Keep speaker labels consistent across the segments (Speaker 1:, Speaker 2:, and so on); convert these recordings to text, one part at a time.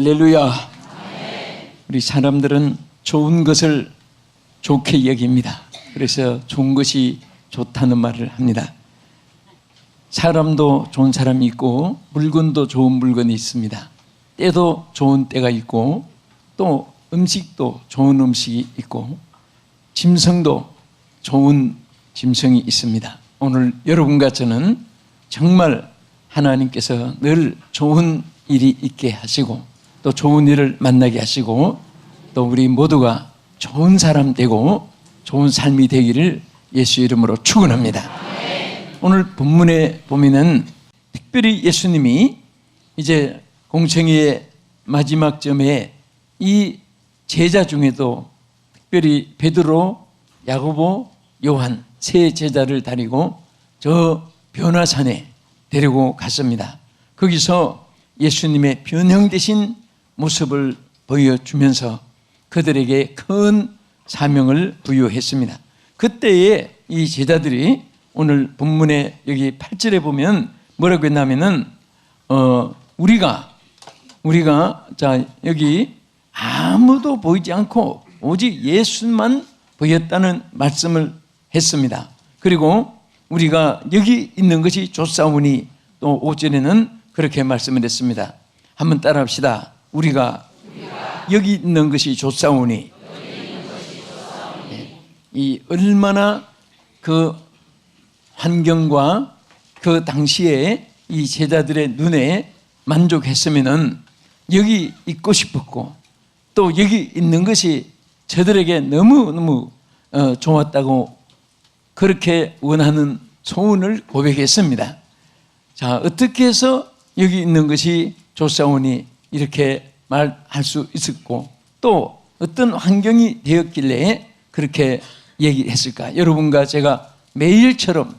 Speaker 1: 할렐루야. 우리 사람들은 좋은 것을 좋게 여깁니다. 그래서 좋은 것이 좋다는 말을 합니다. 사람도 좋은 사람이 있고 물건도 좋은 물건이 있습니다. 때도 좋은 때가 있고 또 음식도 좋은 음식이 있고 짐승도 좋은 짐승이 있습니다. 오늘 여러분과 저는 정말 하나님께서 늘 좋은 일이 있게 하시고 또 좋은 일을 만나게 하시고 또 우리 모두가 좋은 사람 되고 좋은 삶이 되기를 예수 이름으로 축원합니다. 오늘 본문에 보면은 특별히 예수님이 이제 공생애의 마지막 점에 이 제자 중에도 특별히 베드로, 야고보, 요한 세 제자를 데리고 저 변화산에 데리고 갔습니다. 거기서 예수님의 변형되신 모습을 보여주면서 그들에게 큰 사명을 부여했습니다. 그때에 이 제자들이 오늘 본문에 여기 8절에 보면 뭐라고 했냐면은 우리가 자 여기 아무도 보이지 않고 오직 예수만 보였다는 말씀을 했습니다. 그리고 우리가 여기 있는 것이 좋사오니 또 5절에는 그렇게 말씀을 했습니다. 한번 따라합시다. 우리가 여기 있는 것이 좋사오니. 이 얼마나 그 환경과 그 당시에 이 제자들의 눈에 만족했으면은 여기 있고 싶었고 또 여기 있는 것이 저들에게 너무너무 좋았다고 그렇게 원하는 소원을 고백했습니다. 자, 어떻게 해서 여기 있는 것이 좋사오니 이렇게 말할 수 있었고 또 어떤 환경이 되었길래 그렇게 얘기했을까? 여러분과 제가 매일처럼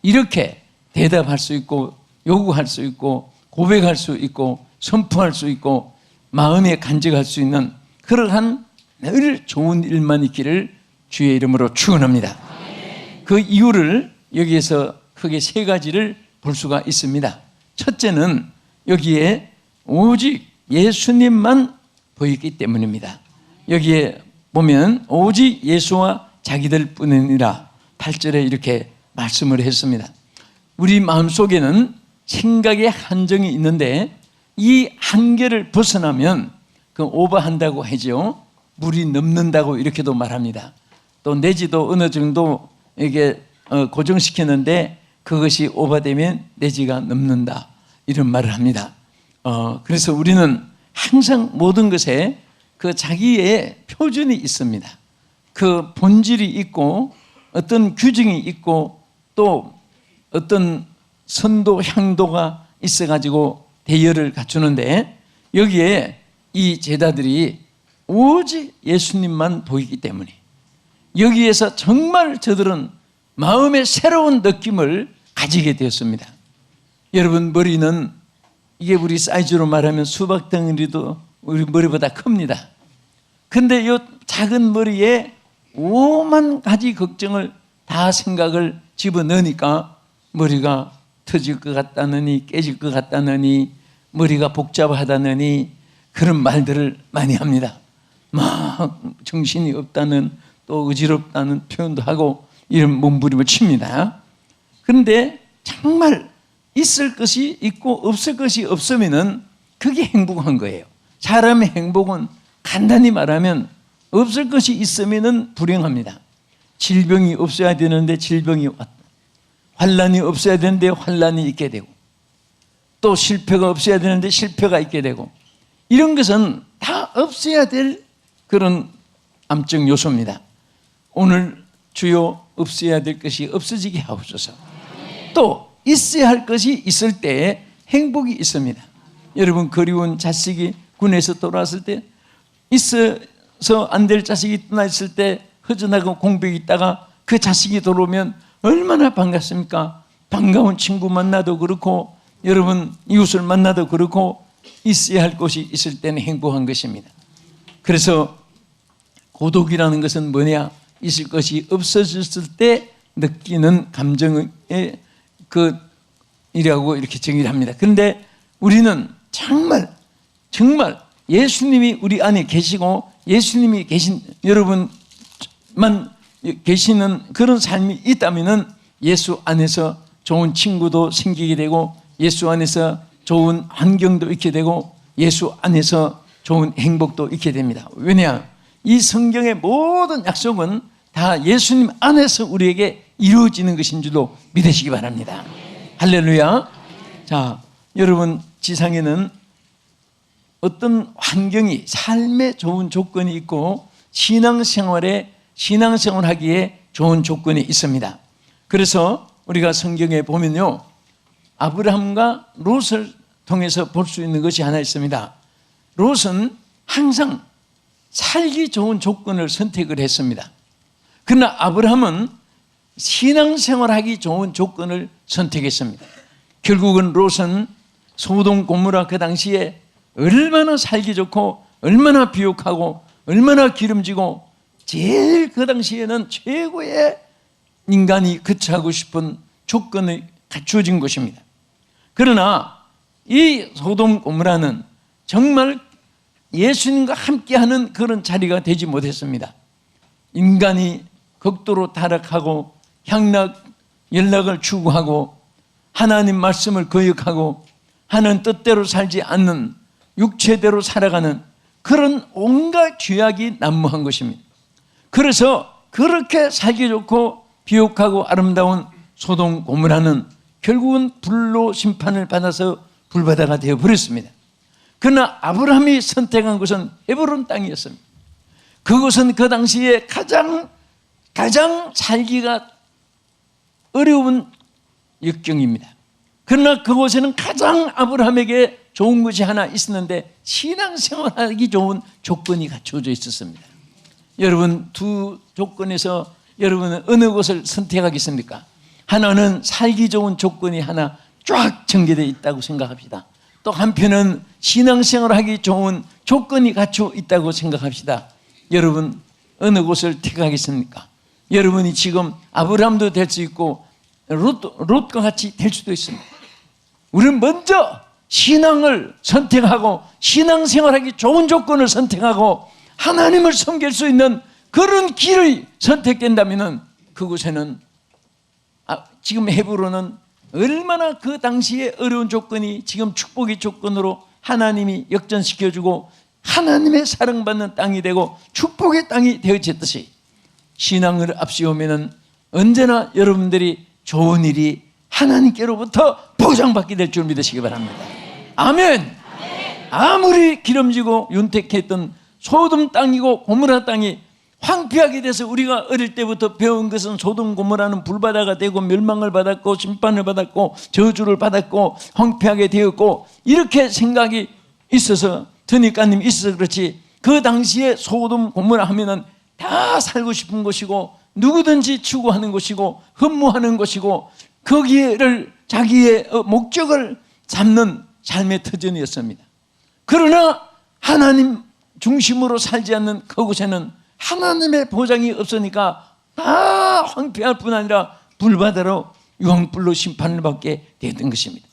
Speaker 1: 이렇게 대답할 수 있고 요구할 수 있고 고백할 수 있고 선포할 수 있고 마음에 간직할 수 있는 그러한 늘 좋은 일만 있기를 주의 이름으로 축원합니다. 그 이유를 여기에서 크게 세 가지를 볼 수가 있습니다. 첫째는 여기에 오직 예수님만 보이기 때문입니다. 여기에 보면 오직 예수와 자기들 뿐이니라 8절에 이렇게 말씀을 했습니다. 우리 마음속에는 생각의 한정이 있는데 이 한계를 벗어나면 그 오버한다고 하죠. 물이 넘는다고 이렇게도 말합니다. 또 내지도 어느 정도 이게 고정시키는데 그것이 오버되면 내지가 넘는다 이런 말을 합니다. 그래서 우리는 항상 모든 것에 그 자기의 표준이 있습니다. 그 본질이 있고 어떤 규정이 있고 또 어떤 선도 향도가 있어가지고 대열을 갖추는데 여기에 이 제자들이 오직 예수님만 보이기 때문에 여기에서 정말 저들은 마음의 새로운 느낌을 가지게 되었습니다. 여러분 머리는 이게 우리 사이즈로 말하면 수박 덩어리도 우리 머리보다 큽니다. 근데 이 작은 머리에 오만 가지 걱정을 다 생각을 집어넣으니까 머리가 터질 것 같다느니 깨질 것 같다느니 머리가 복잡하다느니 그런 말들을 많이 합니다. 막 정신이 없다는 또 어지럽다는 표현도 하고 이런 몸부림을 칩니다. 그런데 정말 있을 것이 있고 없을 것이 없으면은 그게 행복한 거예요. 사람의 행복은 간단히 말하면 없을 것이 있으면은 불행합니다. 질병이 없어야 되는데 질병이 왔다. 환난이 없어야 되는데 환난이 있게 되고 또 실패가 없어야 되는데 실패가 있게 되고 이런 것은 다 없어야 될 그런 암적 요소입니다. 오늘 주여 없어야 될 것이 없어지게 하옵소서. 또 있어야 할 것이 있을 때 행복이 있습니다. 여러분 그리운 자식이 군에서 돌아왔을 때 있어서 안 될 자식이 떠나 있을 때 허전하고 공백이 있다가 그 자식이 돌아오면 얼마나 반갑습니까? 반가운 친구 만나도 그렇고 여러분 이웃을 만나도 그렇고 있어야 할 것이 있을 때는 행복한 것입니다. 그래서 고독이라는 것은 뭐냐? 있을 것이 없어졌을 때 느끼는 감정의 그 이라고 이렇게 정의를 합니다. 그런데 우리는 정말 정말 예수님이 우리 안에 계시고 예수님이 계신 여러분만 계시는 그런 삶이 있다면 예수 안에서 좋은 친구도 생기게 되고 예수 안에서 좋은 환경도 있게 되고 예수 안에서 좋은 행복도 있게 됩니다. 왜냐? 이 성경의 모든 약속은 다 예수님 안에서 우리에게 이루어지는 것인 줄로 믿으시기 바랍니다. 할렐루야. 자, 여러분 지상에는 어떤 환경이 삶에 좋은 조건이 있고 신앙생활하기에 좋은 조건이 있습니다. 그래서 우리가 성경에 보면요, 아브라함과 롯을 통해서 볼 수 있는 것이 하나 있습니다. 롯은 항상 살기 좋은 조건을 선택을 했습니다. 그러나 아브라함은 신앙생활하기 좋은 조건을 선택했습니다. 결국은 롯은 소돔 고모라 그 당시에 얼마나 살기 좋고 얼마나 비옥하고 얼마나 기름지고 제일 그 당시에는 최고의 인간이 거처하고 싶은 조건이 갖추어진 것입니다. 그러나 이 소돔 고모라는 정말 예수님과 함께하는 그런 자리가 되지 못했습니다. 인간이 극도로 타락하고 연락을 추구하고 하나님 말씀을 거역하고 하는 뜻대로 살지 않는 육체대로 살아가는 그런 온갖 죄악이 난무한 것입니다. 그래서 그렇게 살기 좋고 비옥하고 아름다운 소돔 고모라는 결국은 불로 심판을 받아서 불바다가 되어버렸습니다. 그러나 아브라함이 선택한 곳은 헤브론 땅이었습니다. 그곳은 그 당시에 가장 살기가 어려운 역경입니다. 그러나 그곳에는 가장 아브라함에게 좋은 것이 하나 있었는데 신앙생활하기 좋은 조건이 갖춰져 있었습니다. 여러분 두 조건에서 여러분은 어느 곳을 선택하겠습니까? 하나는 살기 좋은 조건이 하나 쫙 전개되어 있다고 생각합시다. 또 한편은 신앙생활하기 좋은 조건이 갖춰 있다고 생각합시다. 여러분 어느 곳을 택하겠습니까? 여러분이 지금 아브라함도 될 수 있고 롯과 같이 될 수도 있습니다. 우리는 먼저 신앙을 선택하고 신앙생활하기 좋은 조건을 선택하고 하나님을 섬길 수 있는 그런 길을 선택된다면 그곳에는 지금 헤브론은 얼마나 그 당시에 어려운 조건이 지금 축복의 조건으로 하나님이 역전시켜주고 하나님의 사랑받는 땅이 되고 축복의 땅이 되어졌듯이 신앙을 앞세우면 언제나 여러분들이 좋은 일이 하나님께로부터 보장받게 될 줄 믿으시기 바랍니다. 아멘. 아무리 기름지고 윤택했던 소돔 땅이고 고모라 땅이 황폐하게 돼서 우리가 어릴 때부터 배운 것은 소돔 고모라는 불바다가 되고 멸망을 받았고 심판을 받았고 저주를 받았고 황폐하게 되었고 이렇게 생각이 있어서 드니까님 있어서 그렇지 그 당시에 소돔 고모라 하면은 다 살고 싶은 곳이고 누구든지 추구하는 곳이고 흠모하는 곳이고 거기를 자기의 목적을 잡는 삶의 터전이었습니다. 그러나 하나님 중심으로 살지 않는 그곳에는 하나님의 보장이 없으니까 다 황폐할 뿐 아니라 불바다로 유황불로 심판을 받게 되었던 것입니다.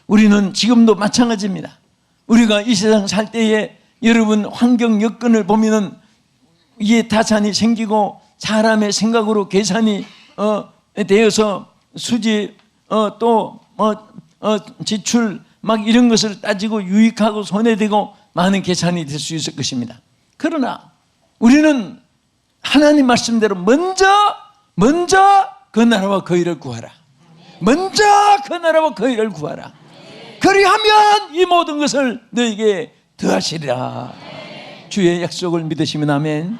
Speaker 1: 우리는 지금도 마찬가지입니다. 우리가 이 세상 살 때에 여러분 환경 여건을 보면은 이게 타산이 생기고 사람의 생각으로 계산이 되어서 수지 또 지출 막 이런 것을 따지고 유익하고 손해되고 많은 계산이 될 수 있을 것입니다. 그러나 우리는 하나님 말씀대로 먼저 그 나라와 그 일을 구하라. 먼저 그 나라와 그 일을 구하라. 그리하면 이 모든 것을 너에게 더하시리라. 주의 약속을 믿으시면 아멘.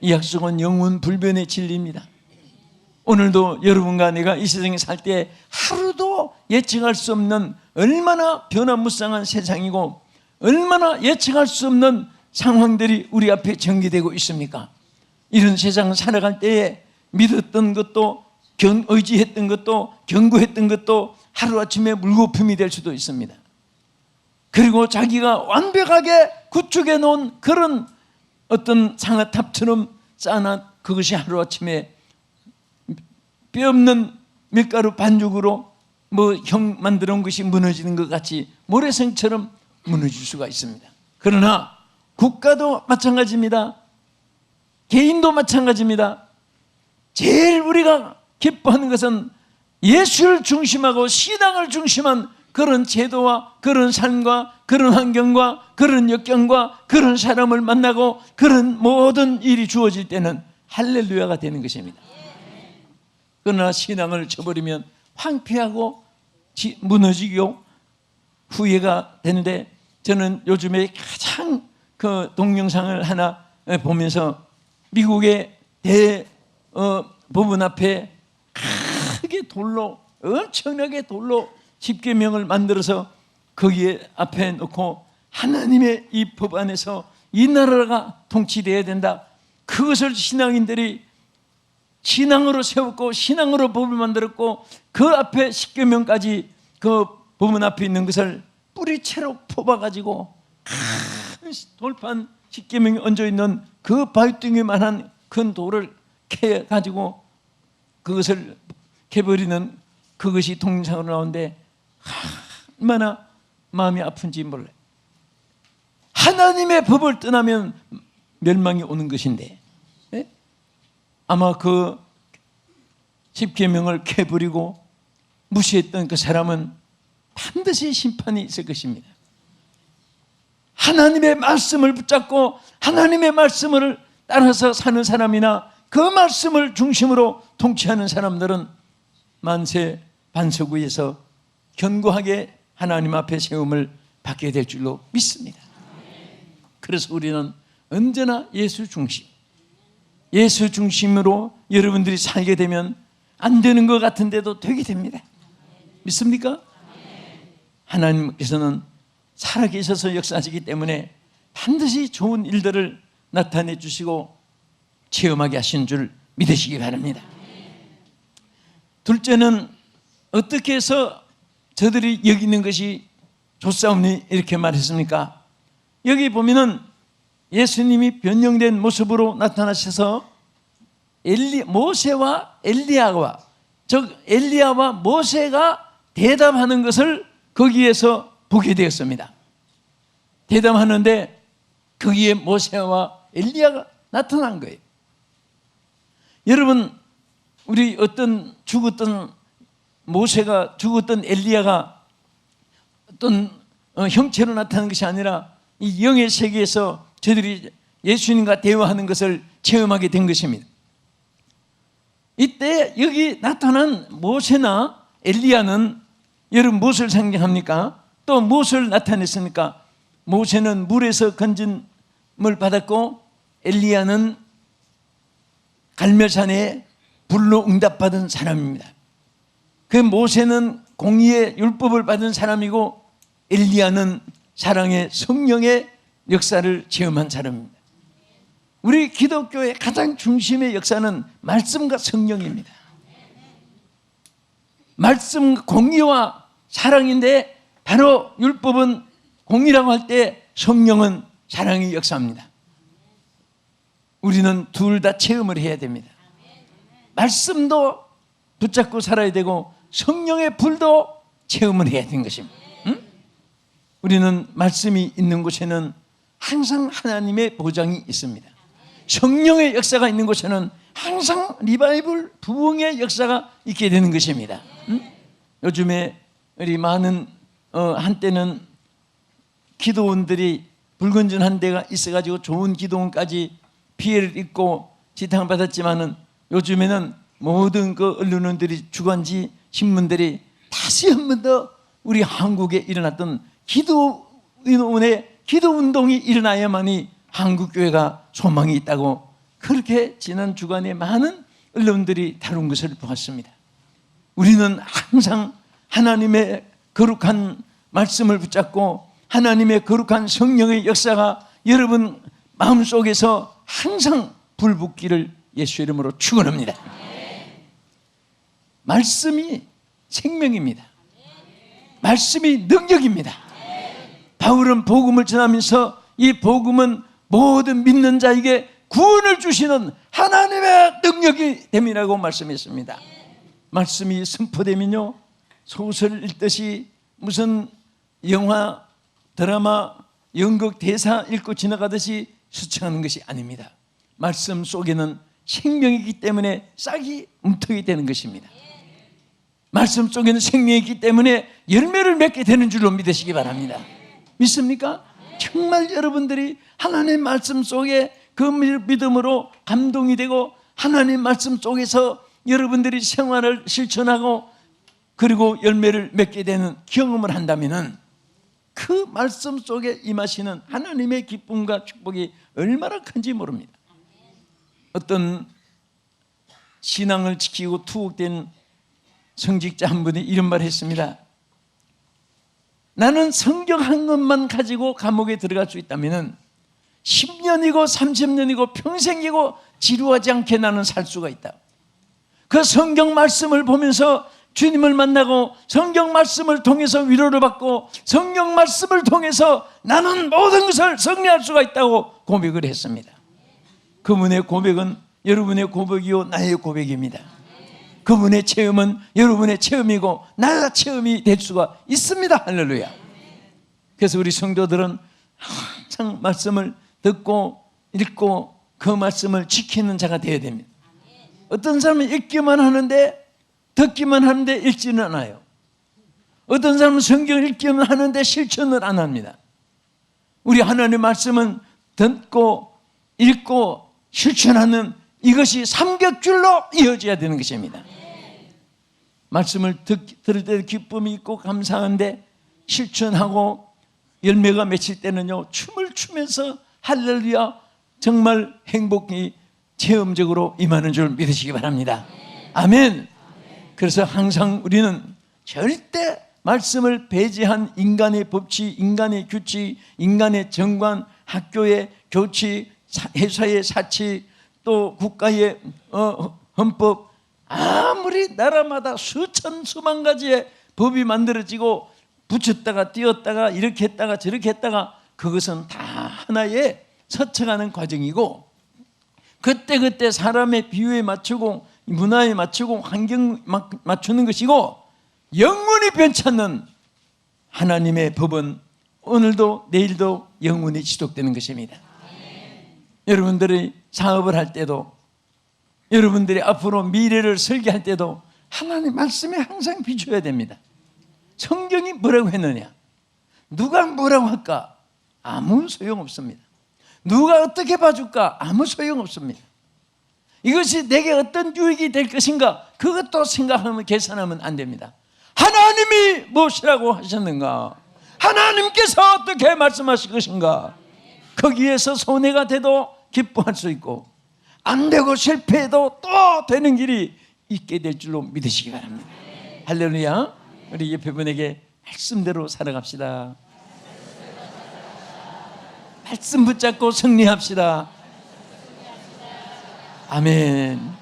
Speaker 1: 이 약속은 영원 불변의 진리입니다. 오늘도 여러분과 내가 이 세상에 살 때 하루도 예측할 수 없는 얼마나 변화무쌍한 세상이고 얼마나 예측할 수 없는 상황들이 우리 앞에 전개되고 있습니까? 이런 세상을 살아갈 때에 믿었던 것도 의지했던 것도 경고했던 것도 하루아침에 물거품이 될 수도 있습니다. 그리고 자기가 완벽하게 구축해 놓은 그런 어떤 상아탑처럼 쌓아놔 그것이 하루아침에 뼈없는 밀가루 반죽으로 형 만들어 온 것이 무너지는 것 같이 모래성처럼 무너질 수가 있습니다. 그러나 국가도 마찬가지입니다. 개인도 마찬가지입니다. 제일 우리가 기뻐하는 것은 예수를 중심하고 신앙을 중심한 그런 제도와 그런 삶과 그런 환경과 그런 역경과 그런 사람을 만나고 그런 모든 일이 주어질 때는 할렐루야가 되는 것입니다. 그러나 신앙을 저버리면 황폐하고 무너지고 후회가 되는데, 저는 요즘에 가장 그 동영상을 하나 보면서 미국의 법원 앞에 크게 돌로, 엄청나게 돌로 십계명을 만들어서 거기에 앞에 놓고 하나님의 이 법 안에서 이 나라가 통치되어야 된다, 그것을 신앙인들이 신앙으로 세웠고 신앙으로 법을 만들었고 그 앞에 십계명까지 그 법문 앞에 있는 것을 뿌리채로 뽑아가지고 큰 돌판 십계명이 얹어있는 그 바위뚱이만한 큰 돌을 캐가지고 그것을 캐버리는 그것이 동영상으로 나오는데 얼마나 마음이 아픈지 몰라요. 하나님의 법을 떠나면 멸망이 오는 것인데, 네? 아마 그 십계명을 캐버리고 무시했던 그 사람은 반드시 심판이 있을 것입니다. 하나님의 말씀을 붙잡고 하나님의 말씀을 따라서 사는 사람이나 그 말씀을 중심으로 통치하는 사람들은 만세 반석 위에서 견고하게 하나님 앞에 세움을 받게 될 줄로 믿습니다. 그래서 우리는 언제나 예수 중심으로 여러분들이 살게 되면 안 되는 것 같은데도 되게 됩니다. 믿습니까? 하나님께서는 살아계셔서 역사하시기 때문에 반드시 좋은 일들을 나타내 주시고 체험하게 하신 줄 믿으시기 바랍니다. 둘째는 어떻게 해서 저들이 여기는 것이 좋사오니 이렇게 말했습니까? 여기 보면은 예수님이 변형된 모습으로 나타나셔서 모세와 엘리야와, 즉 엘리야와 모세가 대담하는 것을 거기에서 보게 되었습니다. 대담하는데 거기에 모세와 엘리야가 나타난 거예요. 여러분, 우리 어떤 죽었던 모세가, 죽었던 엘리야가 어떤 형체로 나타나는 것이 아니라 이 영의 세계에서 저들이 예수님과 대화하는 것을 체험하게 된 것입니다. 이때 여기 나타난 모세나 엘리야는 여러분 무엇을 상징합니까? 또 무엇을 나타냈습니까? 모세는 물에서 건짐을 받았고 엘리야는 갈멜산에 불로 응답받은 사람입니다. 그 모세는 공의의 율법을 받은 사람이고 엘리야는 사랑의 성령의 역사를 체험한 사람입니다. 우리 기독교의 가장 중심의 역사는 말씀과 성령입니다. 말씀, 공의와 사랑인데 바로 율법은 공의라고 할 때 성령은 사랑의 역사입니다. 우리는 둘 다 체험을 해야 됩니다. 말씀도 붙잡고 살아야 되고 성령의 불도 체험을 해야 되는 것입니다. 응? 우리는 말씀이 있는 곳에는 항상 하나님의 보장이 있습니다. 성령의 역사가 있는 곳에는 항상 리바이벌 부흥의 역사가 있게 되는 것입니다. 응? 요즘에 우리 많은 한때는 기도원들이 불건전한 데가 있어가지고 좋은 기도원까지 피해를 입고 지탕을 받았지만은 요즘에는 모든 그 언론들이 주간지 신문들이 다시 한 번 더 우리 한국에 일어났던 기도원의 기도운동이 일어나야만이 한국교회가 소망이 있다고 그렇게 지난 주간에 많은 언론들이 다룬 것을 보았습니다. 우리는 항상 하나님의 거룩한 말씀을 붙잡고 하나님의 거룩한 성령의 역사가 여러분 마음속에서 항상 불붙기를 예수 이름으로 축원합니다. 말씀이 생명입니다. 말씀이 능력입니다. 바울은 복음을 전하면서 이 복음은 모든 믿는 자에게 구원을 주시는 하나님의 능력이 됨이라고 말씀했습니다. 말씀이 선포되면요, 소설 읽듯이 무슨 영화 드라마, 연극 대사 읽고 지나가듯이 스쳐가는 것이 아닙니다. 말씀 속에는 생명이기 때문에 싹이 움트게 되는 것입니다. 말씀 속에는 생명이 있기 때문에 열매를 맺게 되는 줄로 믿으시기 바랍니다. 믿습니까? 정말 여러분들이 하나님의 말씀 속에 그 믿음으로 감동이 되고 하나님의 말씀 속에서 여러분들이 생활을 실천하고 그리고 열매를 맺게 되는 경험을 한다면 그 말씀 속에 임하시는 하나님의 기쁨과 축복이 얼마나 큰지 모릅니다. 어떤 신앙을 지키고 투옥된 성직자 한 분이 이런 말을 했습니다. 나는 성경 한 권만 가지고 감옥에 들어갈 수 있다면 10년이고 30년이고 평생이고 지루하지 않게 나는 살 수가 있다. 그 성경 말씀을 보면서 주님을 만나고 성경 말씀을 통해서 위로를 받고 성경 말씀을 통해서 나는 모든 것을 승리할 수가 있다고 고백을 했습니다. 그분의 고백은 여러분의 고백이요 나의 고백입니다. 그분의 체험은 여러분의 체험이고 나의 체험이 될 수가 있습니다. 할렐루야. 그래서 우리 성도들은 항상 말씀을 듣고 읽고 그 말씀을 지키는 자가 되어야 됩니다. 어떤 사람은 읽기만 하는데 듣기만 하는데 읽지는 않아요. 어떤 사람은 성경을 읽기만 하는데 실천을 안 합니다. 우리 하나님의 말씀은 듣고 읽고 실천하는 이것이 삼겹줄로 이어져야 되는 것입니다. 말씀을 들을 때 기쁨이 있고 감사한데 실천하고 열매가 맺힐 때는요 춤을 추면서 할렐루야 정말 행복이 체험적으로 임하는 줄 믿으시기 바랍니다. 아멘. 그래서 항상 우리는 절대 말씀을 배제한 인간의 법칙, 인간의 규칙, 인간의 정관, 학교의 교칙, 회사의 사칙, 또 국가의 헌법, 아무리 나라마다 수천 수만 가지의 법이 만들어지고 붙였다가 띄었다가 이렇게 했다가 저렇게 했다가 그것은 다 하나의 스쳐가는 과정이고 그때그때 사람의 비유에 맞추고 문화에 맞추고 환경 맞추는 것이고 영원히 변치 않는 하나님의 법은 오늘도 내일도 영원히 지속되는 것입니다. 여러분들이 사업을 할 때도 여러분들이 앞으로 미래를 설계할 때도 하나님 말씀에 항상 비춰야 됩니다. 성경이 뭐라고 했느냐? 누가 뭐라고 할까? 아무 소용없습니다. 누가 어떻게 봐줄까? 아무 소용없습니다. 이것이 내게 어떤 유익이 될 것인가? 그것도 생각하면 계산하면 안 됩니다. 하나님이 무엇이라고 하셨는가? 하나님께서 어떻게 말씀하실 것인가? 거기에서 손해가 돼도 기뻐할 수 있고 안 되고 실패해도 또 되는 길이 있게 될 줄로 믿으시기 바랍니다. 할렐루야. 우리 옆에 분에게 말씀대로 살아갑시다. 말씀 붙잡고 승리합시다. 아멘.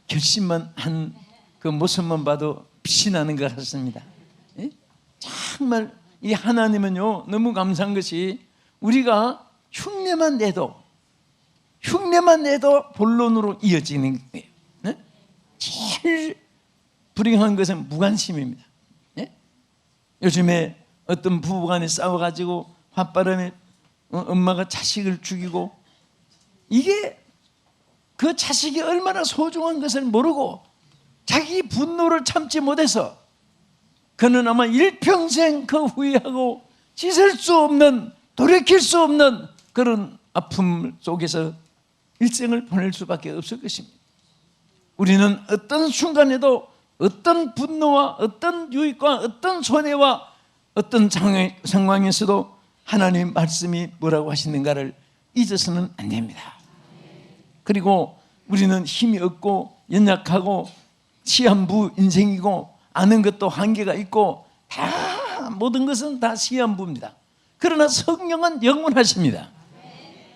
Speaker 1: 결심만 한 그 모습만 봐도 빛이 나는 것 같습니다. 정말 이 하나님은요 너무 감사한 것이 우리가 흉내만 내도 본론으로 이어지는 거예요. 제일 불행한 것은 무관심입니다. 요즘에 어떤 부부간에 싸워가지고 화바람에 엄마가 자식을 죽이고 이게 그 자식이 얼마나 소중한 것을 모르고 자기 분노를 참지 못해서 그는 아마 일평생 그 후회하고 씻을 수 없는 돌이킬 수 없는 그런 아픔 속에서 일생을 보낼 수밖에 없을 것입니다. 우리는 어떤 순간에도 어떤 분노와 어떤 유익과 어떤 손해와 어떤 상황에서도 하나님 말씀이 뭐라고 하시는가를 잊어서는 안 됩니다. 그리고 우리는 힘이 없고 연약하고 시한부 인생이고 아는 것도 한계가 있고 다 모든 것은 다 시한부입니다. 그러나 성령은 영원하십니다.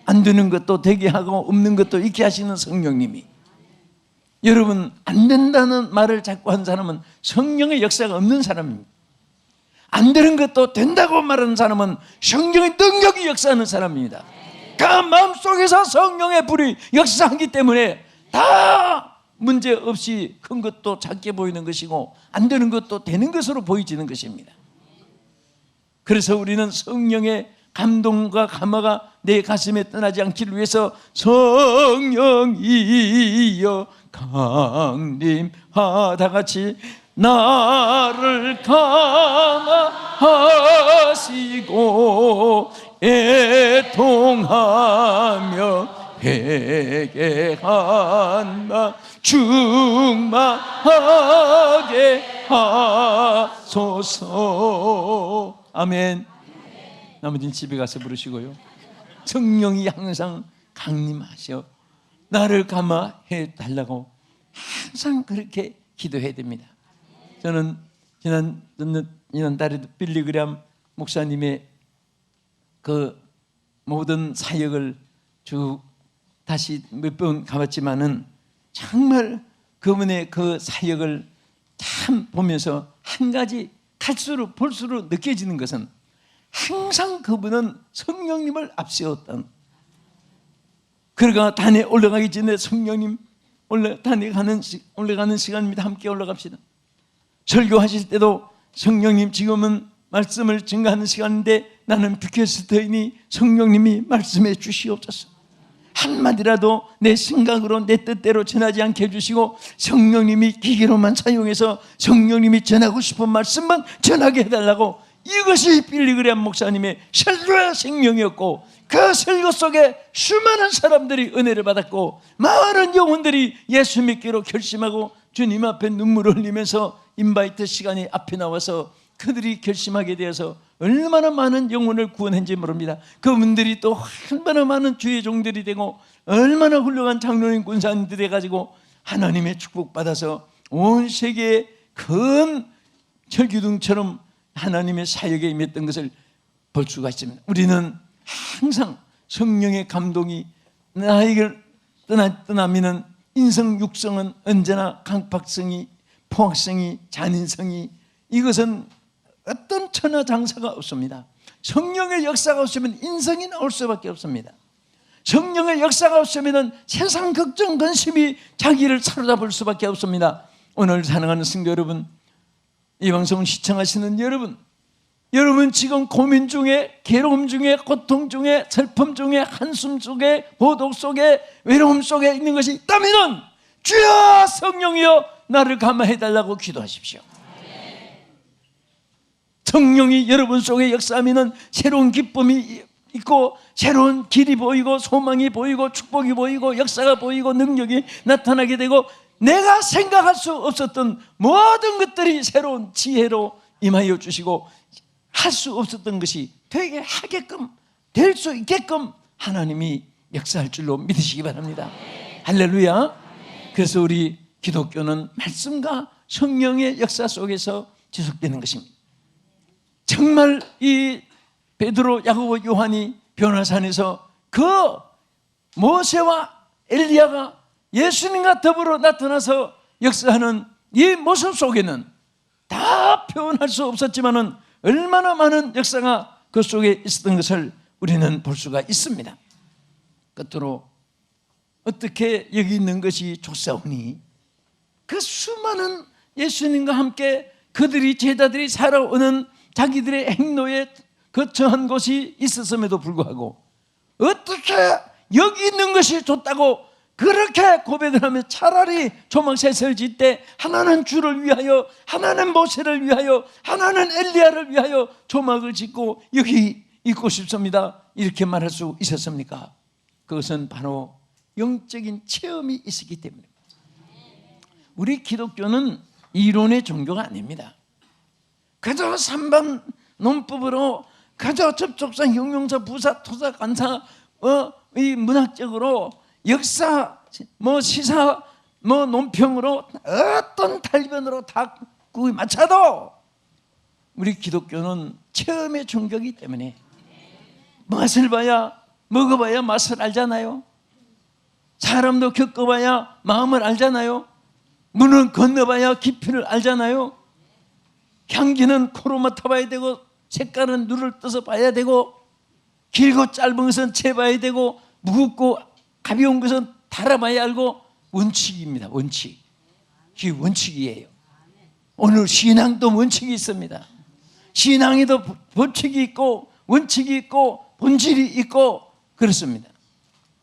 Speaker 1: 안 되는 것도 되게 하고 없는 것도 있게 하시는 성령님이 여러분 안 된다는 말을 자꾸 한 사람은 성령의 역사가 없는 사람입니다. 안 되는 것도 된다고 말하는 사람은 성령의 능력이 역사하는 사람입니다. 그 마음속에서 성령의 불이 역사하기 때문에 다 문제 없이 큰 것도 작게 보이는 것이고 안 되는 것도 되는 것으로 보이지는 것입니다. 그래서 우리는 성령의 감동과 감화가 내 가슴에 떠나지 않기를 위해서 성령이여 강림하다 같이 나를 감화하시고 애통하며 회개한 마 충만하게 하소서. 아멘. 나머지는 집에 가서 부르시고요. 성령이 항상 강림하셔 나를 감화해 달라고 항상 그렇게 기도해야 됩니다. 저는 지난달에도 빌리그램 목사님의 그 모든 사역을 쭉 다시 몇 번 가봤지만은 정말 그분의 그 사역을 참 보면서 한 가지 갈수록 볼수록 느껴지는 것은 항상 그분은 성령님을 앞세웠던, 그러니까 단에 올라가기 전에 성령님 단에 올라가는 시간입니다. 함께 올라갑시다. 설교하실 때도 성령님 지금은 말씀을 증거하는 시간인데 나는 비켜스터이니 성령님이 말씀해 주시옵소서. 한마디라도 내 생각으로 내 뜻대로 전하지 않게 해주시고 성령님이 기계로만 사용해서 성령님이 전하고 싶은 말씀만 전하게 해달라고, 이것이 빌리그램 목사님의 설교의 생명이었고 그 설교 속에 수많은 사람들이 은혜를 받았고 많은 영혼들이 예수 믿기로 결심하고 주님 앞에 눈물을 흘리면서 인바이트 시간이 앞에 나와서 그들이 결심하게 되어서 얼마나 많은 영혼을 구원했는지 모릅니다. 그분들이 또 얼마나 많은 주의 종들이 되고 얼마나 훌륭한 장로님 군사님들이 돼가지고 하나님의 축복받아서 온 세계에 큰 철기둥처럼 하나님의 사역에 임했던 것을 볼 수가 있습니다. 우리는 항상 성령의 감동이 나에게 떠나면은 인성 육성은 언제나 강팍성이, 포악성이, 잔인성이, 이것은 어떤 천하장사가 없습니다. 성령의 역사가 없으면 인성이 나올 수밖에 없습니다. 성령의 역사가 없으면 세상 걱정 근심이 자기를 사로잡을 수밖에 없습니다. 오늘 사랑하는 성도 여러분, 이 방송을 시청하시는 여러분 지금 고민 중에, 괴로움 중에, 고통 중에, 슬픔 중에, 한숨 속에, 고독 속에, 외로움 속에 있는 것이 있다면 주여 성령이여 나를 감화해달라고 기도하십시오. 성령이 여러분 속에 역사하면 새로운 기쁨이 있고 새로운 길이 보이고 소망이 보이고 축복이 보이고 역사가 보이고 능력이 나타나게 되고 내가 생각할 수 없었던 모든 것들이 새로운 지혜로 임하여 주시고 할 수 없었던 것이 되게 하게끔, 될 수 있게끔 하나님이 역사할 줄로 믿으시기 바랍니다. 할렐루야. 그래서 우리 기독교는 말씀과 성령의 역사 속에서 지속되는 것입니다. 정말 이 베드로, 야고보, 요한이 변화산에서 그 모세와 엘리야가 예수님과 더불어 나타나서 역사하는 이 모습 속에는 다 표현할 수 없었지만은 얼마나 많은 역사가 그 속에 있었던 것을 우리는 볼 수가 있습니다. 끝으로 어떻게 여기 있는 것이 좋사오니, 그 수많은 예수님과 함께 그들이 제자들이 살아오는 자기들의 행로에 거처한 곳이 있었음에도 불구하고 어떻게 여기 있는 것이 좋다고 그렇게 고백을 하며 차라리 조막셋을 짓 때 하나는 주를 위하여, 하나는 모세를 위하여, 하나는 엘리야를 위하여 조막을 짓고 여기 있고 싶습니다, 이렇게 말할 수 있었습니까? 그것은 바로 영적인 체험이 있었기 때문입니다. 우리 기독교는 이론의 종교가 아닙니다. 그저 삼반 논법으로 그저 접촉상, 형용사, 부사, 토사, 관사, 이 문학적으로 역사, 시사, 논평으로 어떤 달변으로 다 구이 맞춰도 우리 기독교는 체험의 종교이기 때문에 맛을 봐야, 먹어봐야 맛을 알잖아요. 사람도 겪어봐야 마음을 알잖아요. 문을 건너봐야 깊이를 알잖아요. 향기는 코로 맡아봐야 되고 색깔은 눈을 떠서 봐야 되고 길고 짧은 것은 재봐야 되고 무겁고 가벼운 것은 달아봐야 알고, 원칙입니다. 원칙. 그게 원칙이에요. 오늘 신앙도 원칙이 있습니다. 신앙에도 법칙이 있고 원칙이 있고 본질이 있고 그렇습니다.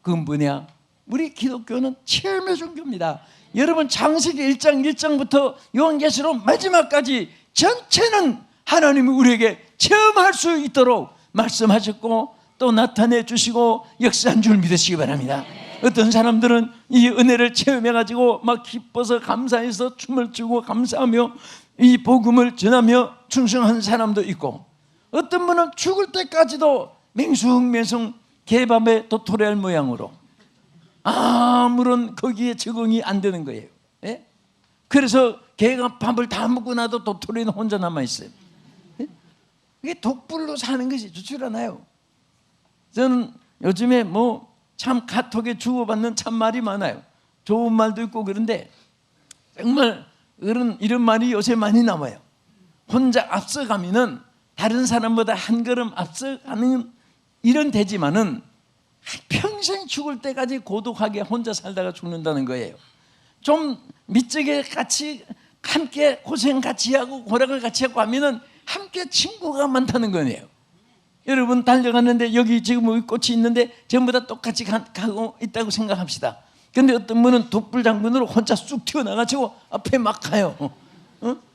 Speaker 1: 그건 뭐냐? 우리 기독교는 체험의 종교입니다. 여러분 창세기 1장 1장부터 요한계시록 마지막까지 전체는 하나님이 우리에게 체험할 수 있도록 말씀하셨고 또 나타내 주시고 역사한 줄 믿으시기 바랍니다. 어떤 사람들은 이 은혜를 체험해가지고 막 기뻐서 감사해서 춤을 추고 감사하며 이 복음을 전하며 충성한 사람도 있고, 어떤 분은 죽을 때까지도 맹숭맹숭 개밥에 도토리알 모양으로 아무런 거기에 적응이 안 되는 거예요. 예? 그래서 개가 밥을 다 먹고 나도 도토리는 혼자 남아있어요. 예? 이게 독불로 사는 것이 좋지 않아요. 저는 요즘에 뭐 참 카톡에 주고받는 참 말이 많아요. 좋은 말도 있고 그런데 정말 이런 말이 요새 많이 나와요. 혼자 앞서가면은 다른 사람보다 한 걸음 앞서가는 일은 되지만은 평생 죽을 때까지 고독하게 혼자 살다가 죽는다는 거예요. 좀 미적에 같이 함께 고생 같이 하고 고락을 같이 하고 하면은 함께 친구가 많다는 거예요. 여러분 달려갔는데 여기 지금 꽃이 있는데 전부 다 똑같이 가고 있다고 생각합시다. 그런데 어떤 분은 독불장군으로 혼자 쑥 튀어나가지고 앞에 막 가요.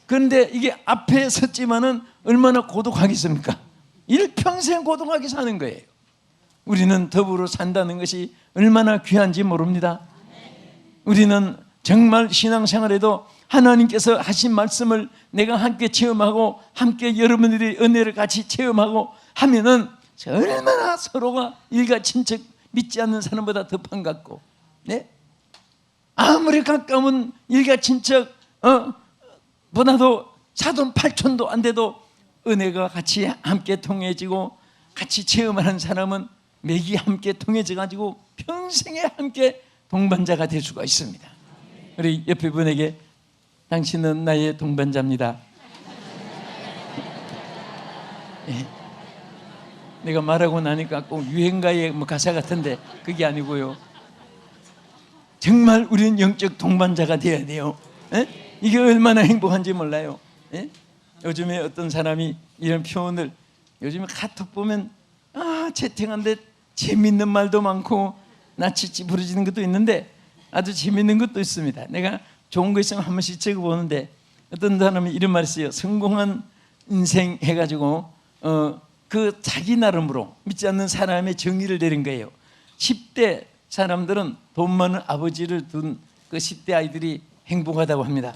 Speaker 1: 그런데 이게 앞에 섰지만은 얼마나 고독하겠습니까? 일평생 고독하게 사는 거예요. 우리는 더불어 산다는 것이 얼마나 귀한지 모릅니다. 우리는 정말 신앙생활에도 하나님께서 하신 말씀을 내가 함께 체험하고 함께 여러분들이 은혜를 같이 체험하고 하면은 얼마나 서로가 일가친척 믿지 않는 사람보다 더 반갑고, 네? 아무리 가까운 일가친척 보다도 사돈 팔촌도 안 돼도 은혜가 같이 함께 통해지고 같이 체험하는 사람은 맥이 함께 통해져 가지고 평생에 함께 동반자가 될 수가 있습니다. 우리 옆에 분에게 당신은 나의 동반자입니다. 예. 내가 말하고 나니까 꼭 유행가의 뭐 가사 같은데 그게 아니고요. 정말 우리는 영적 동반자가 되어야 돼요. 예? 이게 얼마나 행복한지 몰라요. 예? 요즘에 어떤 사람이 이런 표현을, 요즘에 카톡 보면 채팅한데 재밌는 말도 많고 나치치 부러지는 것도 있는데 아주 재밌는 것도 있습니다. 내가 좋은 거 있으면 한 번씩 적어보는데 어떤 사람이 이런 말을 써요. 성공한 인생 해가지고 그 자기 나름으로 믿지 않는 사람의 정의를 내린 거예요. 10대 사람들은 돈 많은 아버지를 둔 그 10대 아이들이 행복하다고 합니다.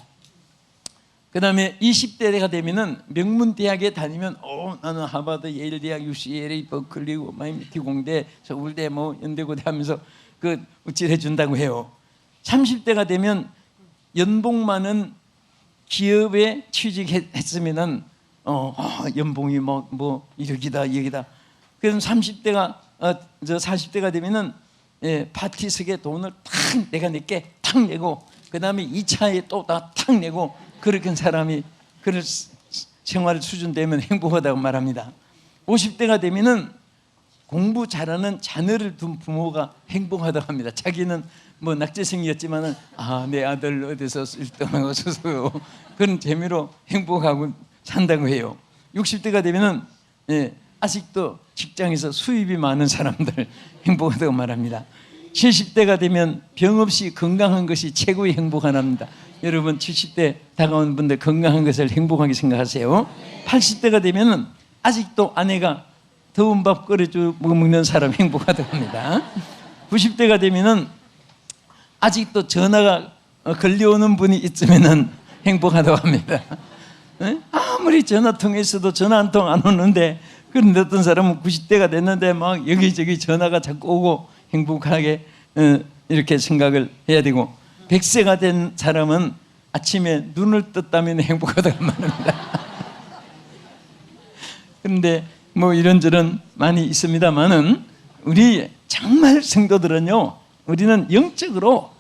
Speaker 1: 그 다음에 20대가 되면은 명문대학에 다니면 나는 하버드, 예일대학, UCLA, 버클리, MIT 공대, 서울대, 뭐 연대고대 하면서 그 우쭐해 준다고 해요. 30대가 되면 연봉 많은 기업에 취직했으면은 연봉이 뭐 이러기다 여기다. 그래서 30대가 40대가 되면은 파티석에 돈을 탁 내가 낼게 탁 내고 그 다음에 2차에 또 탁 내고 그렇게 한 사람이 그런 생활 수준 되면 행복하다고 말합니다. 50대가 되면은 공부 잘하는 자녀를 둔 부모가 행복하다고 합니다. 자기는 뭐 낙제생이었지만은 내 아들 어디서 1등하고 서서요 그런 재미로 행복하고 산다고 해요. 60대가 되면은 아직도 직장에서 수입이 많은 사람들 행복하다고 말합니다. 70대가 되면 병 없이 건강한 것이 최고의 행복하답니다. 여러분 70대 다가온 분들 건강한 것을 행복하게 생각하세요. 80대가 되면은 아직도 아내가 더운 밥 끓여주고 먹는 사람 행복하다고 합니다. 90대가 되면은 아직도 전화가 걸려오는 분이 있으면은 행복하다고 합니다. 아무리 전화 통했어도 전화 한 통 안 오는데, 그런데 어떤 사람은 90대가 됐는데 막 여기저기 전화가 자꾸 오고 행복하게 이렇게 생각을 해야 되고, 100세가 된 사람은 아침에 눈을 떴다면 행복하다고 말합니다. 그런데 뭐 이런저런 많이 있습니다만은 우리 정말 성도들은요, 우리는 영적으로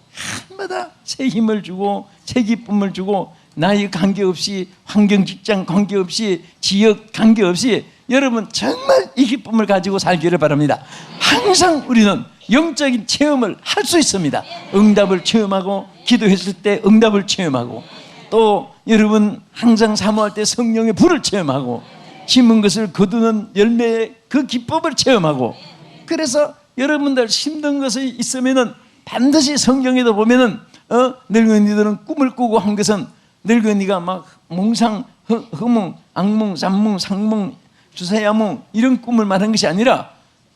Speaker 1: 한마다 새 힘을 주고 새 기쁨을 주고 나이 관계없이 환경 직장 관계없이 지역 관계없이 여러분 정말 이 기쁨을 가지고 살기를 바랍니다. 항상 우리는 영적인 체험을 할 수 있습니다. 응답을 체험하고 기도했을 때 응답을 체험하고 또 여러분 항상 사모할 때 성령의 불을 체험하고 심은 것을 거두는 열매의 그 기법을 체험하고, 그래서 여러분들 힘든 것이 있으면은 반드시 성경에도 보면은 늙은이들은 꿈을 꾸고 한 것은 늙은이가 막 몽상, 허몽, 악몽, 잠몽, 상몽, 주사야몽 이런 꿈을 말한 것이 아니라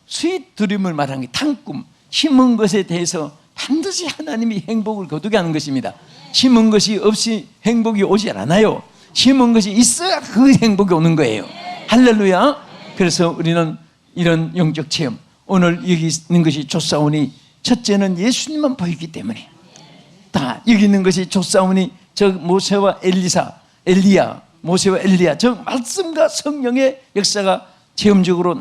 Speaker 1: 스윗 드림을 말한 게 탕꿈, 심은 것에 대해서 반드시 하나님이 행복을 거두게 하는 것입니다. 심은 것이 없이 행복이 오지 않아요. 심은 것이 있어야 그 행복이 오는 거예요. 할렐루야. 그래서 우리는 이런 영적 체험, 오늘 여기 있는 것이 좋사오니 첫째는 예수님만 보이기 때문에, 다 여기 있는 것이 좋사오니 저 모세와 엘리야, 모세와 엘리야, 저 말씀과 성령의 역사가 체험적으로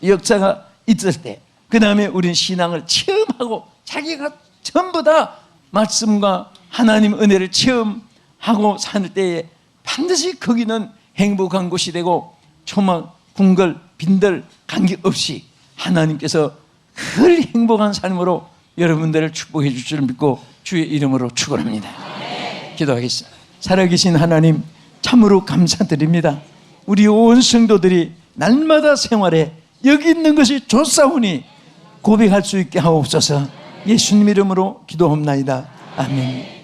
Speaker 1: 역사가 있을 때, 그 다음에 우리는 신앙을 체험하고 자기가 전부 다 말씀과 하나님 은혜를 체험하고 사는 때에 반드시 거기는 행복한 곳이 되고, 초막, 궁궐, 빈들 관계없이 하나님께서 늘 행복한 삶으로 여러분들을 축복해 줄 줄 믿고 주의 이름으로 축원합니다. 기도하겠습니다. 살아계신 하나님, 참으로 감사드립니다. 우리 온 성도들이 날마다 생활에 여기 있는 것이 좋사오니 고백할 수 있게 하옵소서. 예수님 이름으로 기도합나이다. 아멘.